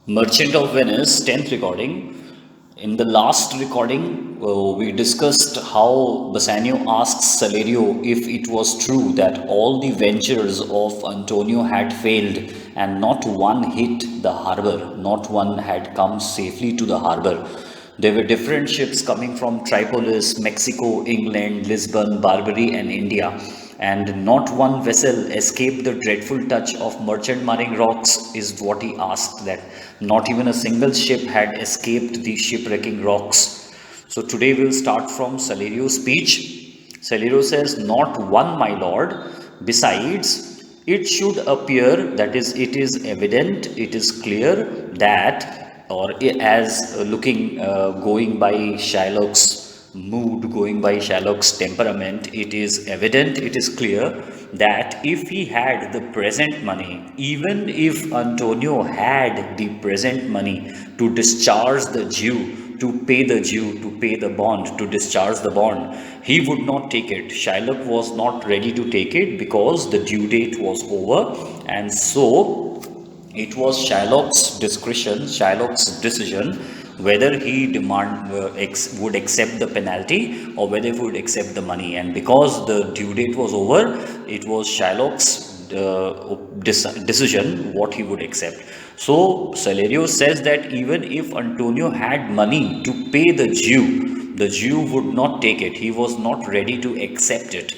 Merchant of Venice, 10th recording. In the last recording, we discussed how Bassanio asks Salerio if it was true that all the ventures of Antonio had failed and not one hit the harbor, not one had come safely to the harbor. There were different ships coming from Tripolis, Mexico, England, Lisbon, Barbary, and India, and not one vessel escaped the dreadful touch of merchant marine rocks, is what he asked. That not even a single ship had escaped the shipwrecking rocks. So today we'll start from Salerio's speech. Salerio says, "Not one, my lord. Besides, it should appear, that is, it is evident, it is clear that, or as going by Shylock's mood, going by Shylock's temperament, it is evident, it is clear that if he had the present money, even if Antonio had the present money to discharge the Jew, to pay the Jew, to pay the bond, to discharge the bond, he would not take it. Shylock was not ready to take it because the due date was over, and so it was Shylock's discretion, Shylock's decision whether he would accept the penalty or whether he would accept the money. And because the due date was over, it was Shylock's decision what he would accept. So Salerio says that even if Antonio had money to pay the Jew would not take it. He was not ready to accept it.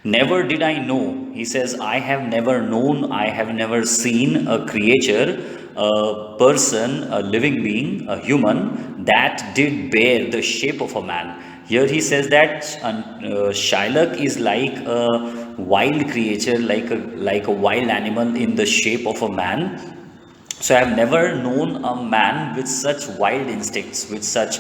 Never did I know, he says, I have never known, I have never seen a creature, a person, a living being, a human that did bear the shape of a man. Here he says that Shylock is like a wild creature, like a wild animal in the shape of a man. So I have never known a man with such wild instincts, with such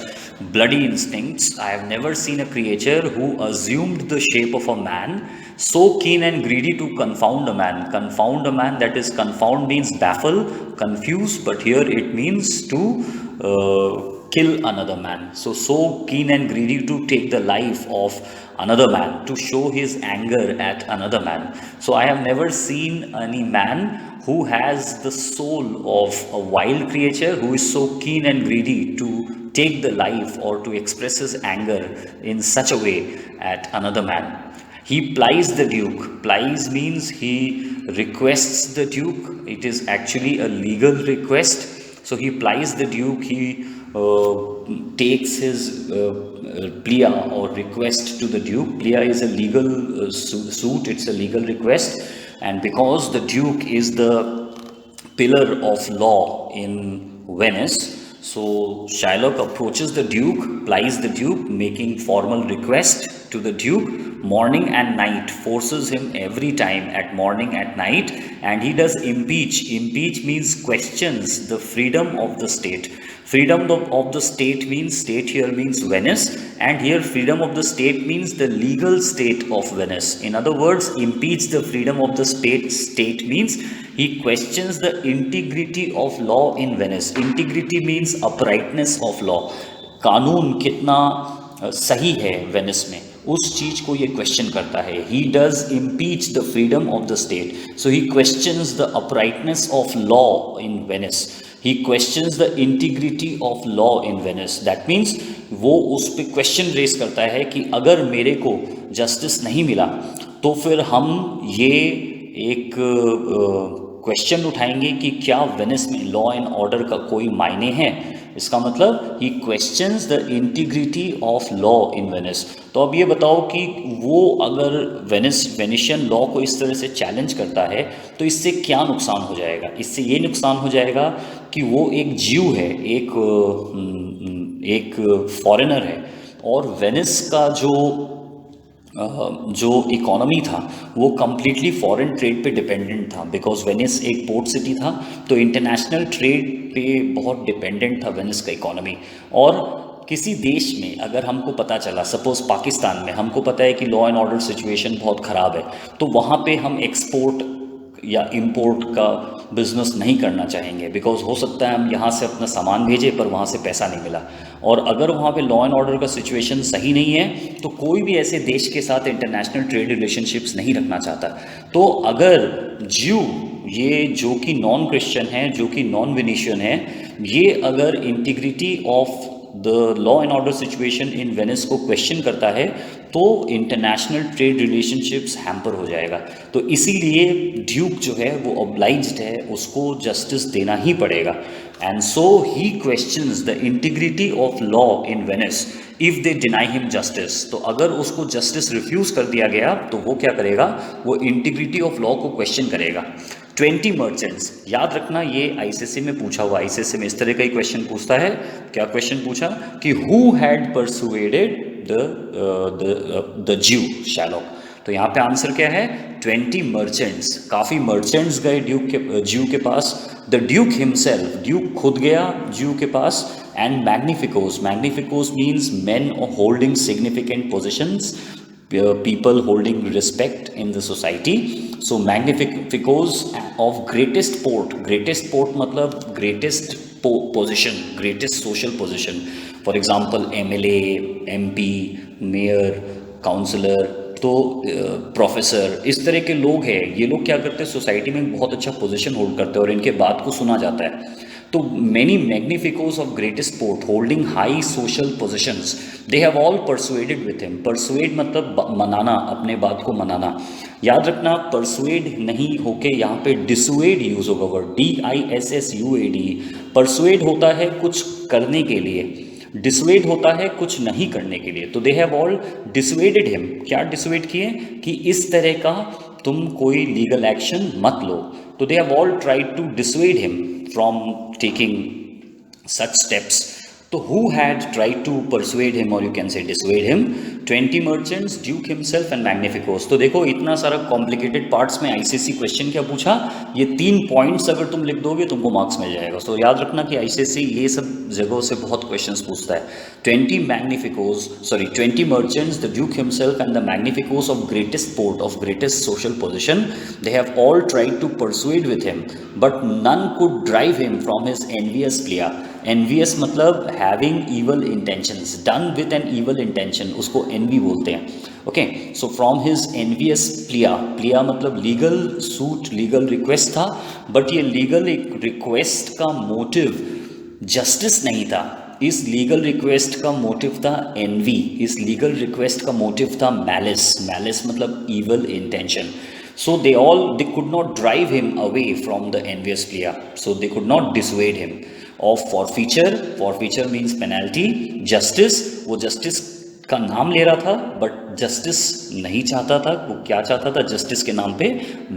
bloody instincts. I have never seen a creature who assumed the shape of a man, so keen and greedy to confound a man. Confound a man, that is, confound means baffle, confuse, but here it means to kill another man. So keen and greedy to take the life of another man, to show his anger at another man. So I have never seen any man who has the soul of a wild creature, who is so keen and greedy to take the life or to express his anger in such a way at another man. He plies the Duke. Plies means he requests the Duke. It is actually a legal request. So he plies the Duke. He takes his plia or request to the Duke. Plia is a legal suit, it's a legal request. And because the Duke is the pillar of law in Venice, so Shylock approaches the Duke, plies the Duke, making formal request to the Duke morning and night, forces him every time at morning, at night, and he does impeach. Impeach means questions the freedom of the state. Freedom of the state means, state here means Venice, and here freedom of the state means the legal state of Venice. In other words, impeach the freedom of the state means he questions the integrity of law in Venice. Integrity means uprightness of law. कानून कितना सही है Venice में, उस चीज को ये question करता है. He does impeach the freedom of the state. So he questions the uprightness of law in Venice. He questions the integrity of law in Venice. That means वो उस पर क्वेश्चन रेस करता है कि अगर मेरे को जस्टिस नहीं मिला तो फिर हम ये एक क्वेश्चन उठाएंगे कि क्या वेनिस में लॉ एंड ऑर्डर का कोई मायने है. इसका मतलब ही questions the integrity of law in Venice. तो अब ये बताओ कि वो अगर वेनिशियन लॉ को इस तरह से चैलेंज करता है तो इससे क्या नुकसान हो जाएगा. इससे ये नुकसान हो जाएगा कि वो एक ज्यू है, एक फॉरेनर है, और वेनिस का जो इकोनॉमी था वो कम्प्लीटली फॉरेन ट्रेड पे डिपेंडेंट था. बिकॉज वेनिस एक पोर्ट सिटी था, तो इंटरनेशनल ट्रेड पे बहुत डिपेंडेंट था वेनिस का इकोनॉमी. और किसी देश में अगर हमको पता चला, सपोज पाकिस्तान में हमको पता है कि लॉ एंड ऑर्डर सिचुएशन बहुत ख़राब है, तो वहाँ पे हम एक्सपोर्ट या इंपोर्ट का बिजनेस नहीं करना चाहेंगे. बिकॉज हो सकता है हम यहाँ से अपना सामान भेजें पर वहाँ से पैसा नहीं मिला. और अगर वहाँ पे लॉ एंड ऑर्डर का सिचुएशन सही नहीं है तो कोई भी ऐसे देश के साथ इंटरनेशनल ट्रेड रिलेशनशिप्स नहीं रखना चाहता. तो अगर ज्यू ये जो कि नॉन क्रिश्चियन है, जो कि नॉन वेनिशियन है, ये अगर integrity of the law and order situation in Venice को क्वेश्चन करता है तो इंटरनेशनल ट्रेड रिलेशनशिप्स हैम्पर हो जाएगा। तो इसीलिए ड्यूक जो है वो ऑब्लाइज्ड है, उसको जस्टिस देना ही पड़ेगा। And so he questions the integrity of law in Venice if they deny him justice. तो अगर उसको जस्टिस रिफ्यूज़ कर दिया गया तो वो क्या करेगा, वो इंटीग्रिटी ऑफ लॉ को क्वेश्चन करेगा। 20 मर्चेंट्स, याद रखना ये आईसीएससी में पूछा हुआ, आईसीएससी में इस तरह का ही क्वेश्चन पूछता है। क्या क्वेश्चन पूछा कि हु हैड परसुएडेड द ज्यू शैलॉक। तो यहाँ पे आंसर क्या है, 20 मर्चेंट्स। काफ़ी मर्चेंट्स गए ज्यू के पास। द ड्यूक हिमसेल्फ, ड्यूक खुद गया ज्यू के पास। And magnificoes, magnificoes means men holding significant positions, people holding respect in the society. So magnificos of greatest port मतलब greatest position, greatest social position. For example MLA, MP, mayor, councillor, तो professor, इस तरह के लोग हैं। ये लोग क्या करते हैं, सोसाइटी में बहुत अच्छा पोजीशन होल्ड करते हैं और इनके बात को सुना जाता है। तो many magnificoes of greatest port holding high social positions, they have all persuaded with him. Persuade मतलब मनाना, अपने बात को मनाना। याद रखना परसुएड नहीं होके यहाँ पे डिसुएड यूज होगा वर्ड, DISSUAD। परसुएड होता है कुछ करने के लिए, डिसवेड होता है कुछ नहीं करने के लिए। तो they have all dissuaded him. क्या डिसवेड किए कि इस तरह का तुम कोई लीगल एक्शन मत लो। तो they have all tried to dissuade him from taking such steps. So who had tried to persuade him, or you can say dissuade him? 20 merchants, Duke himself and Magnificos. तो देखो इतना सारा complicated parts में ICSC question क्या पूछा, ये 3 points अगर तुम लिख दोगे तुमको मार्क्स मिल जाएगा। सो याद रखना कि आईसीएससी ये सब जगहों से बहुत क्वेश्चंस पूछता है। 20 merchants, the Duke himself and the Magnificos of greatest port, of greatest social position, they have all tried to persuade with him, but none could drive him from his envious plea. Envious मतलब having evil intentions, done with an evil intention, उसको envy बोलते हैं। Okay, so from his envious plea, plea मतलब legal suit, legal request था, but ये legal request का motive justice नहीं था। इस लीगल रिक्वेस्ट का मोटिव था एनवी, इस लीगल रिक्वेस्ट का मोटिव था मैलिस, मैलिस मतलब evil intention. So they could not drive him away from the envious plea. So they could not dissuade him of forfeiture. Forfeiture means penalty. Justice, वो justice का नाम ले रहा था but justice नहीं चाहता था। वो क्या चाहता था, जस्टिस के नाम पे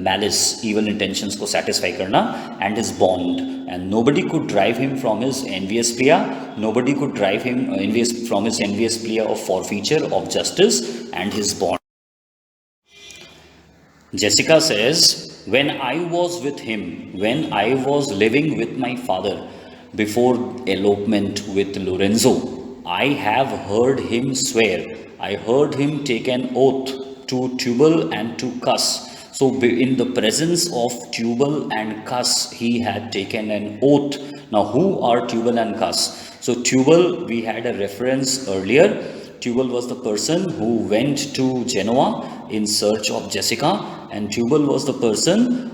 मैलिस, evil intentions को satisfy करना, and his bond. And nobody could drive him from his envious plea. Nobody could drive him from his envious plea of forfeiture of justice and his bond. Jessica says, when I was with him, when I was living with my father before elopement with Lorenzo, I have heard him swear. I heard him take an oath to Tubal and to Cus. So in the presence of Tubal and Cus, he had taken an oath. Now who are Tubal and Cus? So Tubal, we had a reference earlier. Tubal was the person who went to Genoa in search of Jessica, and Tubal was the person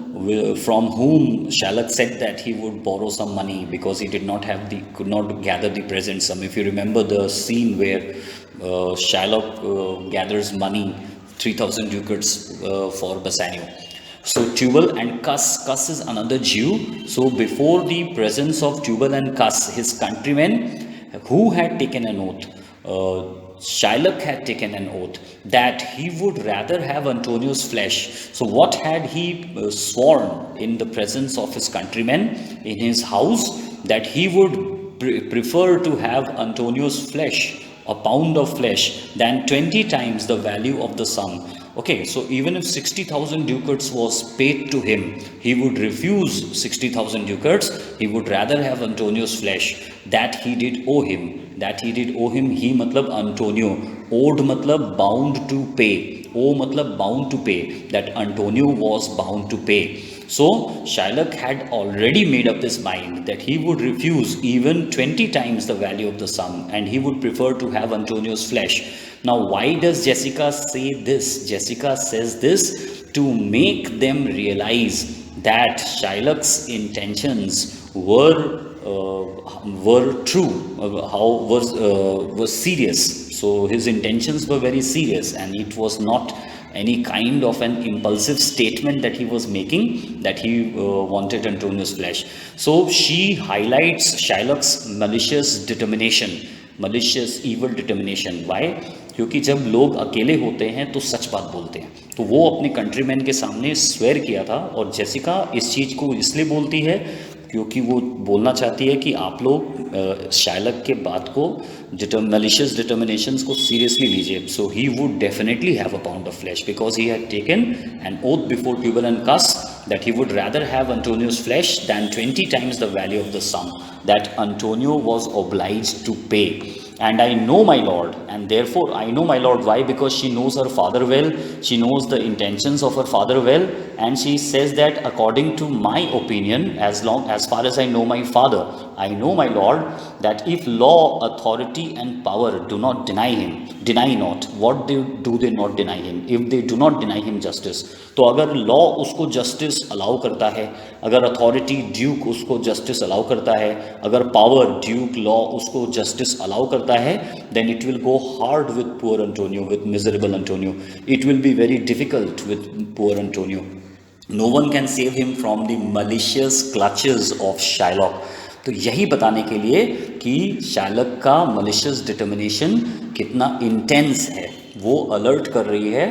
from whom Shylock said that he would borrow some money because he could not gather the present sum. If you remember the scene where Shylock gathers money, 3,000 ducats for Bassanio. So Tubal and Cus is another Jew. So before the presence of Tubal and Cus, his countrymen, who had taken an oath, Shylock had taken an oath that he would rather have Antonio's flesh. So what had he sworn in the presence of his countrymen in his house? That he would prefer to have Antonio's flesh, a pound of flesh, than 20 times the value of the sum. Okay, so even if 60,000 ducats was paid to him, he would refuse 60,000 ducats. He would rather have Antonio's flesh. That he did owe him. That he did owe him. He मतलब Antonio. Owed मतलब bound to pay. Owe मतलब bound to pay. That Antonio was bound to pay. So Shylock had already made up his mind that he would refuse even 20 times the value of the sum, and he would prefer to have Antonio's flesh. Now why does Jessica say this? Jessica says this to make them realize that Shylock's intentions were true, how was serious. So his intentions were very serious, and it was not any kind of an impulsive statement that he was making, that he wanted Antonio's flesh. So she highlights Shylock's malicious determination, malicious evil determination. Why? क्योंकि जब लोग अकेले होते हैं तो सच बात बोलते हैं, तो वो अपने कंट्रीमैन के सामने स्वेर किया था। और जेसिका इस चीज़ को इसलिए बोलती है क्योंकि वो बोलना चाहती है कि आप लोग शायलक के बात को, malicious determinations को सीरियसली लीजिए। So he would definitely have a pound of flesh because he had taken an oath before Tubal and Chus that he would rather have Antonio's flesh than 20 times the value of the sum that Antonio was obliged to pay. And I know my lord, and therefore I know my lord. Why? Because she knows her father well, she knows the intentions of her father well, and she says that according to my opinion, as far as I know my father, I know my lord, that if law, authority and power do not deny not, what do they not deny him? If they do not deny him justice, तो अगर law उसको justice allow करता है, अगर authority duke उसको justice allow करता है, अगर पावर ड्यूक लॉ उसको जस्टिस अलाउ करता है, then it will go hard with poor Antonio, with miserable Antonio. It will be very difficult with poor Antonio. No one can save him from the malicious clutches of Shylock. तो यही बताने के लिए कि Shylock का malicious determination कितना intense है, वो अलर्ट कर रही है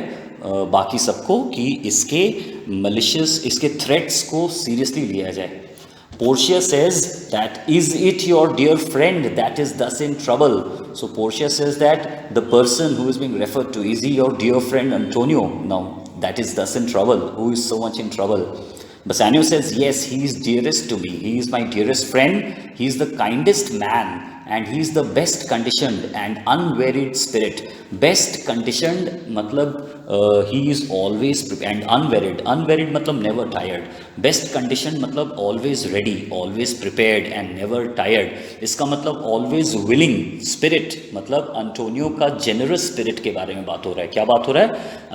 बाकी सबको कि इसके मलिशियस, इसके थ्रेट्स को सीरियसली लिया जाए. Portia says that, is it your dear friend that is thus in trouble? So Portia says that the person who is being referred to, is he your dear friend Antonio? Now that is thus in trouble. Who is so much in trouble? Bassanio says, yes, he is dearest to me. He is my dearest friend. He is the kindest man, and he is the best conditioned and unwearied spirit. Best conditioned मतलब he is always prepared, and unwearied मतलब never tired. Best conditioned मतलब always ready, always prepared and never tired. इसका मतलब always willing. Spirit मतलब Antonio का generous spirit के बारे में बात हो रहा है. क्या बात हो रहा है?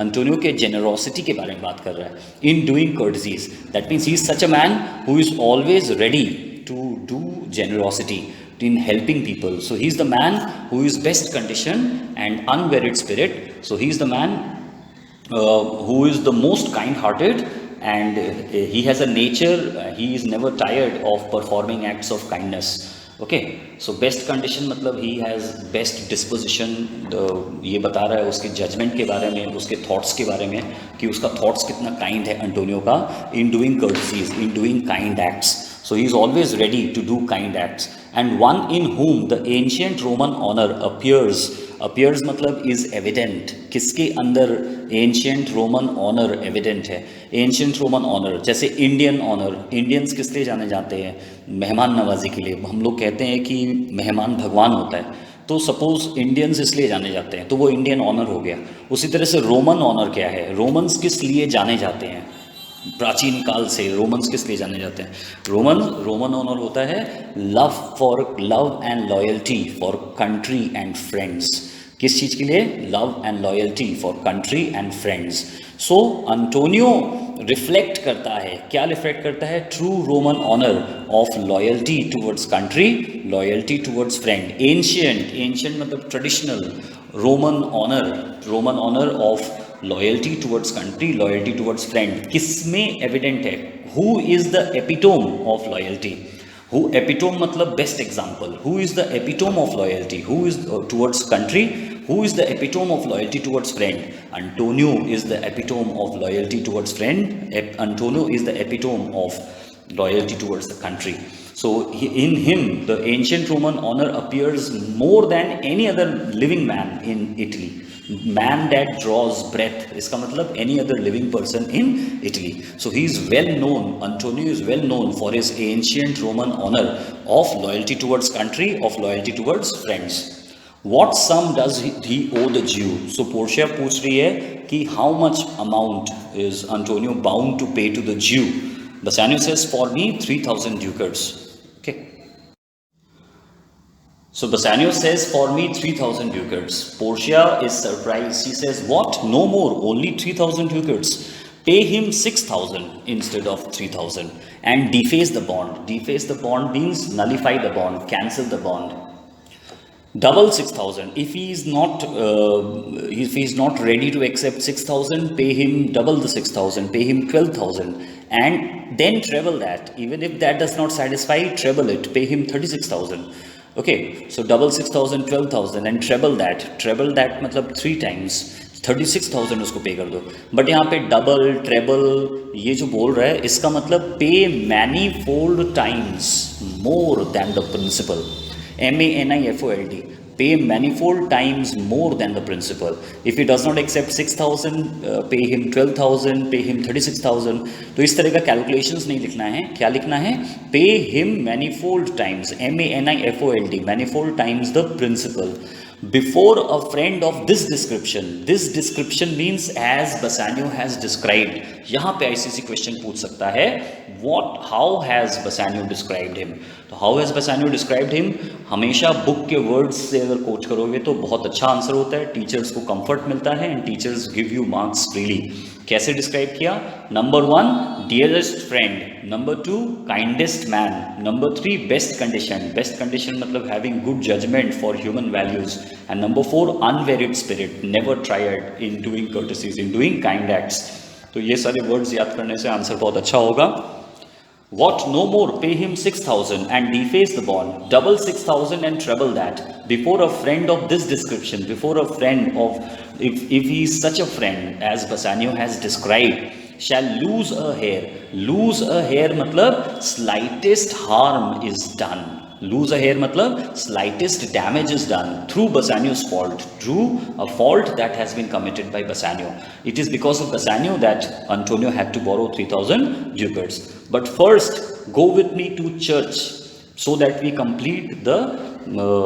अंटोनियो के generosity के बारे में बात कर रहा है. In doing courtesies, that means he is such a man who is always ready to do generosity, in helping people. So he is the man who is best conditioned and unwearied spirit. So he is the man who is the most kind-hearted, and he has a nature, he is never tired of performing acts of kindness. Okay, so best condition मतलब he has best disposition. ये बता रहा है उसके judgment के बारे में, उसके thoughts के बारे में, कि उसका thoughts कितना kind है अंटोनियो का, in doing courtesies, in doing kind acts. So he is always ready to do kind acts, and one in whom the ancient Roman honor appears मतलब is evident. किसके अंदर ancient Roman honor evident है? ancient Roman honor जैसे Indian honor, Indians किस लिए जाने जाते हैं? मेहमान नवाजी के लिए. हम लोग कहते हैं कि मेहमान भगवान होता है, तो सपोज इंडियंस इसलिए जाने जाते हैं, तो वो इंडियन ऑनर हो गया. उसी तरह से रोमन ऑनर क्या है? रोमन्स किस लिए जाने जाते हैं? प्राचीन काल से रोमन्स किस लिए जाने जाते हैं? रोमन ऑनर होता है love and loyalty for country and friends. किस चीज़ के लिए? Love and loyalty for country and friends. So Antonio reflect करता है, क्या रिफ्लेक्ट करता है? True Roman honour of loyalty towards country, loyalty towards friend. Ancient मतलब traditional. Roman honour of loyalty towards country, loyalty towards friend. किसमें evident है? Who is the epitome of loyalty? Who epitome मतलब best example. Who is the epitome of loyalty? Who is towards country? Who is the epitome of loyalty towards friend? Antonio is the epitome of loyalty towards friend. Antonio is the epitome of loyalty towards the country. So in him, the ancient Roman honor appears more than any other living man in Italy. Man that draws breath, इसका मतलब any other living person in Italy. So he is well known, Antonio is well known for his ancient Roman honor of loyalty towards country, of loyalty towards friends. What sum does he owe the Jew? So Portia पूछ रही है कि how much amount is Antonio bound to pay to the Jew? Bassanio says, for me 3,000 ducats. Okay. So Bassanio says, for me 3,000 ducats. Portia is surprised. She says, what? No more, only 3,000 ducats. Pay him 6,000 instead of 3,000 and deface the bond. Deface the bond means nullify the bond, cancel the bond. Double 6,000. If he is not ready to accept 6,000, pay him double the 6,000, pay him 12,000, and then treble that. Even if that does not satisfy, treble it, pay him 36,000. Okay, so double 6,000, 12,000 and treble that. Treble that मतलब 3 times 36,000 उसको पे कर दो. But यहाँ पे double treble ये जो बोल रहा है इसका मतलब pay many fold times more than the principal. MANIFOLD, pay manifold times more than the principal. If he does not accept 6,000, pay him 12,000, pay him 36,000. तो इस तरह का कैलकुलेशंस नहीं लिखना है. क्या लिखना है? Pay him manifold times, MANIFOLD, manifold times the principal. Before a friend of this description means as Bassanio has described. यहाँ पे ICC क्वेश्चन पूछ सकता है how has Bassanio described him. तो how has Bassanio described him, हमेशा book के words से अगर कोच करोगे तो बहुत अच्छा आंसर होता है, टीचर्स को कंफर्ट मिलता है and teachers give you marks freely. कैसे डिस्क्राइब किया? Number 1 dearest friend, number 2 kindest man, number 3 best condition मतलब having good judgement for human values, and number 4 unwearied spirit, never tired in doing courtesies, in doing kind acts. तो ये सारे words याद करने से answer बहुत अच्छा होगा. What? No more. Pay him 6,000 and deface the bond. Double 6,000 and treble that. Before a friend of this description, before a friend of, if he is such a friend as Bassanio has described, shall lose a hair. Lose a hair matlab slightest harm is done. Lose a hair matlab slightest damage is done through Bassanio's fault, through a fault that has been committed by Bassanio. It is because of Bassanio that Antonio had to borrow 3,000 ducats. But first, go with me to church so that we complete the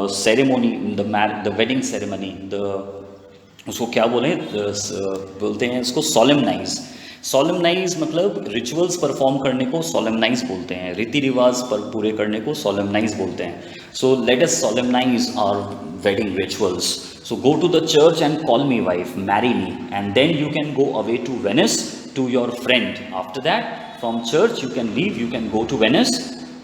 ceremony, the wedding ceremony. उसको क्या बोलते हैं इसको solemnize. सोलेमनाइज मतलब rituals perform करने को solemnise बोलते हैं, रीति रिवाज पर पूरे करने को सोलेमनाइज बोलते हैं. So let us solemnise our wedding rituals. So go to the church and call me wife, marry me, and then you can go away to Venice to your friend. After that from church you can leave, you can go to Venice.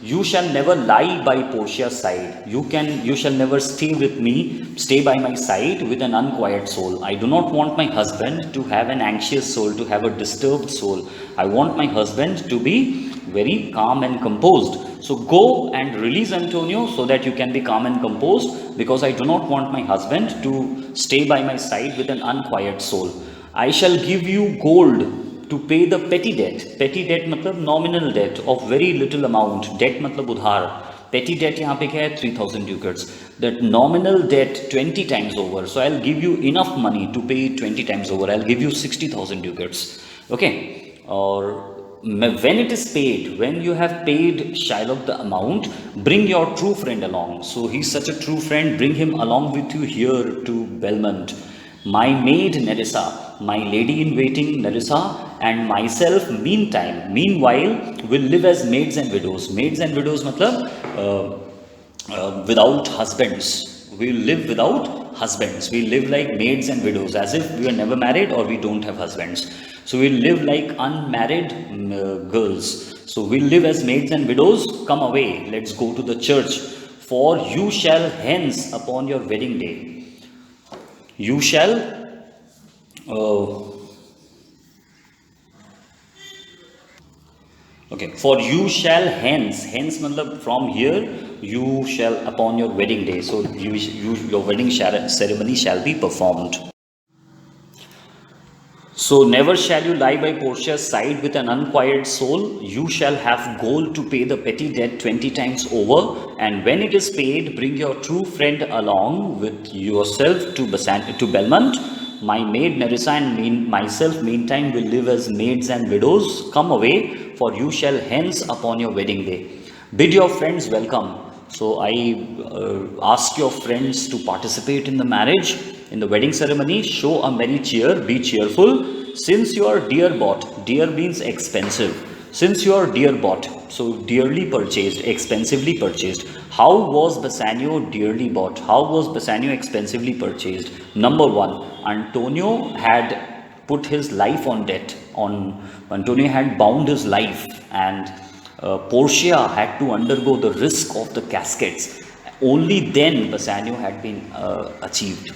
You shall never lie by Portia's side. You shall never stay by my side with an unquiet soul. I do not want my husband to have an anxious soul, to have a disturbed soul. I want my husband to be very calm and composed. So go and release Antonio so that you can be calm and composed, because I do not want my husband to stay by my side with an unquiet soul. I shall give you gold to pay the petty debt. Petty debt मतलब nominal debt of very little amount. Debt मतलब उधार. Petty debt यहाँ पे क्या है? 3,000 ducats. That nominal debt 20 times over. So I'll give you enough money to pay 20 times over. I'll give you 60,000 ducats. Okay. Or when it is paid, when you have paid Shylock the amount, bring your true friend along. So he's such a true friend. Bring him along with you here to Belmont. My maid Nerissa, my lady in waiting Nerissa, and myself meanwhile will live as maids and widows. Maids and widows matlab without husbands. We live without husbands. We live like maids and widows, as if we are never married or we don't have husbands. So we live like unmarried girls. So we live as maids and widows. Come away, let's go to the church. For you shall hence upon your wedding day, you shall okay, for you shall hence matlab from here, you shall upon your wedding day. So your wedding ceremony shall be performed. So never shall you lie by Portia's side with an unquiet soul. You shall have gold to pay the petty debt 20 times over, and when it is paid, bring your true friend along with yourself to Belmont. My maid Nerissa and myself meantime will live as maids and widows. Come away, for you shall hence upon your wedding day. Bid your friends welcome. So I ask your friends to participate in the marriage, in the wedding ceremony. Show a merry cheer, be cheerful, since you are dear bought. Dear means expensive. Since you are dear bought, so dearly purchased, expensively purchased. How was Bassanio dearly bought? How was Bassanio expensively purchased? Number 1, Antonio had put his life on debt. Antonio had bound his life, and Portia had to undergo the risk of the caskets. Only then Bassanio had been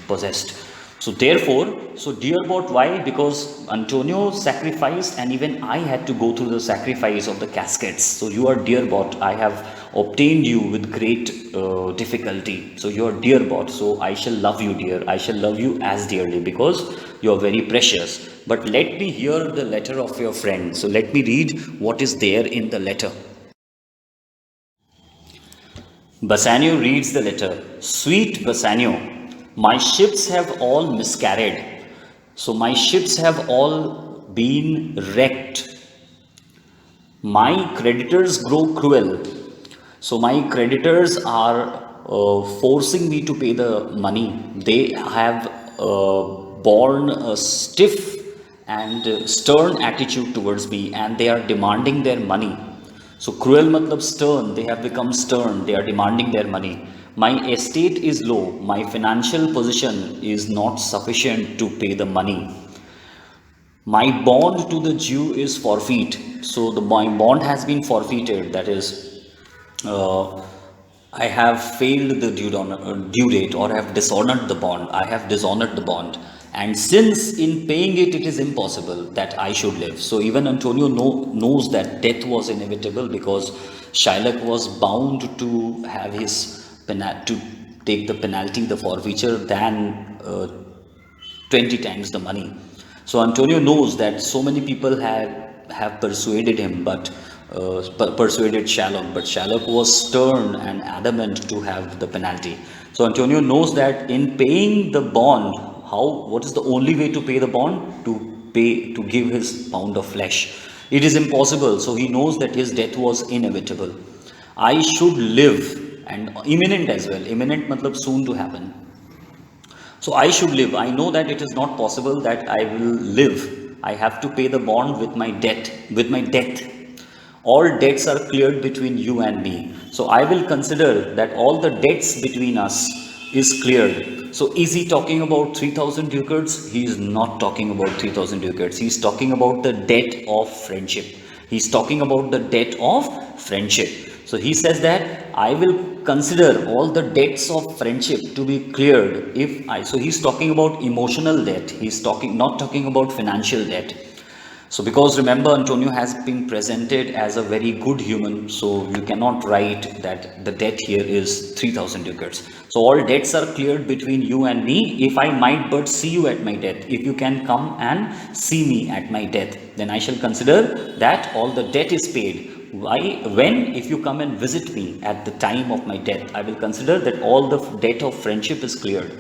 possessed. So therefore, so dear bought, why? Because Antonio sacrificed, and even I had to go through the sacrifice of the caskets. So you are dear bought. I have obtained you with great difficulty. So you are dear bought. So I shall love you, dear. I shall love you as dearly, because you are very precious. But let me hear the letter of your friend. So let me read what is there in the letter. Bassanio reads the letter. Sweet Bassanio, my ships have all miscarried. So my ships have all been wrecked. My creditors grow cruel. So my creditors are forcing me to pay the money. They have borne a stiff and stern attitude towards me, and they are demanding their money. So cruel matlab stern, they have become stern, they are demanding their money. My estate is low, my financial position is not sufficient to pay the money. My bond to the Jew is forfeit. So my bond has been forfeited, that is, I have failed the due date, or have dishonored the bond. I have dishonored the bond. And since in paying it, it is impossible that I should live. So even Antonio knows that death was inevitable, because Shylock was bound to have to take the penalty, the forfeiture, than 20 times the money. So Antonio knows that so many people have persuaded him, but persuaded Shylock, but Shylock was stern and adamant to have the penalty. So Antonio knows that in paying the bond, what is the only way to pay the bond? To give his pound of flesh. It is impossible. So he knows that his death was inevitable. I should live, and imminent as well. Imminent matlab soon to happen. So I should live. I know that it is not possible that I will live. I have to pay the bond with my debt, with my death. All debts are cleared between you and me. So I will consider that all the debts between us is cleared. So is he talking about 3,000 ducats? He is not talking about 3,000 ducats. He is talking about the debt of friendship. He is talking about the debt of friendship. So he says that I will consider all the debts of friendship to be cleared so he's talking about emotional debt. He's not talking about financial debt. So because remember, Antonio has been presented as a very good human, so you cannot write that the debt here is 3,000 ducats. So all debts are cleared between you and me. If I might but see you at my death, if you can come and see me at my death, then I shall consider that all the debt is paid. If you come and visit me at the time of my death, I will consider that all the debt of friendship is cleared.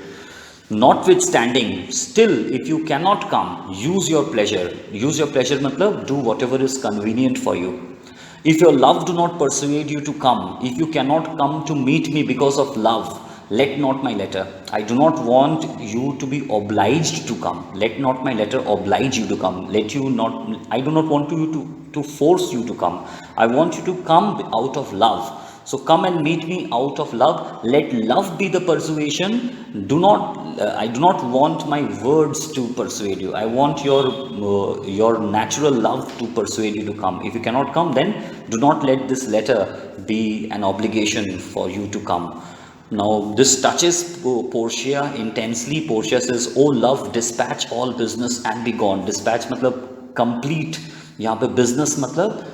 Notwithstanding, still, if you cannot come, use your pleasure. Use your pleasure matlab, do whatever is convenient for you. If your love do not persuade you to come, if you cannot come to meet me because of love, let not my letter. I do not want you to be obliged to come. Let not my letter oblige you to come. I do not want you to force you to come. I want you to come out of love. So come and meet me out of love. Let love be the persuasion. I do not want my words to persuade you. I want your natural love to persuade you to come. If you cannot come, then do not let this letter be an obligation for you to come. Now this touches Portia intensely. Portia says, "Oh love, dispatch all business and be gone." Dispatch matlab complete. यहाँ पे business matlab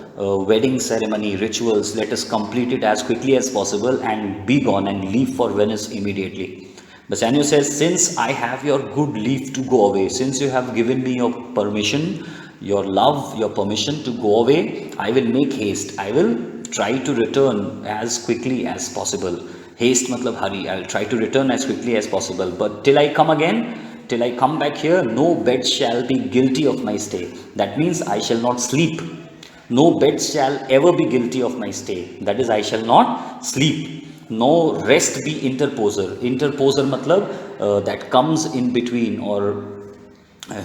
wedding ceremony, rituals, let us complete it as quickly as possible and be gone and leave for Venice immediately. Bassanio says, "Since I have your good leave to go away, since you have given me your permission, your love, your permission to go away, I will make haste. I will try to return as quickly as possible." Haste matlab hurry. I will try to return as quickly as possible. But till I come again, till I come back here, no bed shall be guilty of my stay. That means I shall not sleep. No bed shall ever be guilty of my stay. That is, I shall not sleep. No rest be interposer. Interposer matlab that comes in between, or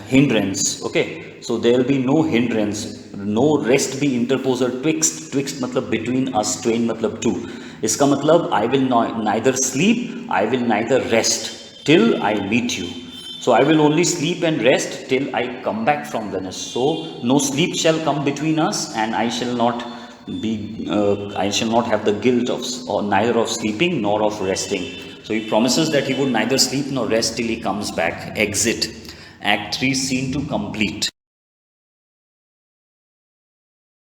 hindrance. Okay, so there will be no hindrance. No rest be interposer twixt. Twixt matlab between us twain matlab two. इसका मतलब I will neither sleep, I will neither rest till I meet you. So I will only sleep and rest till I come back from Venice. So no sleep shall come between us, and I shall not have the guilt of or neither of sleeping nor of resting. So he promises that he would neither sleep nor rest till he comes back. Exit. Act 3, scene 2 complete.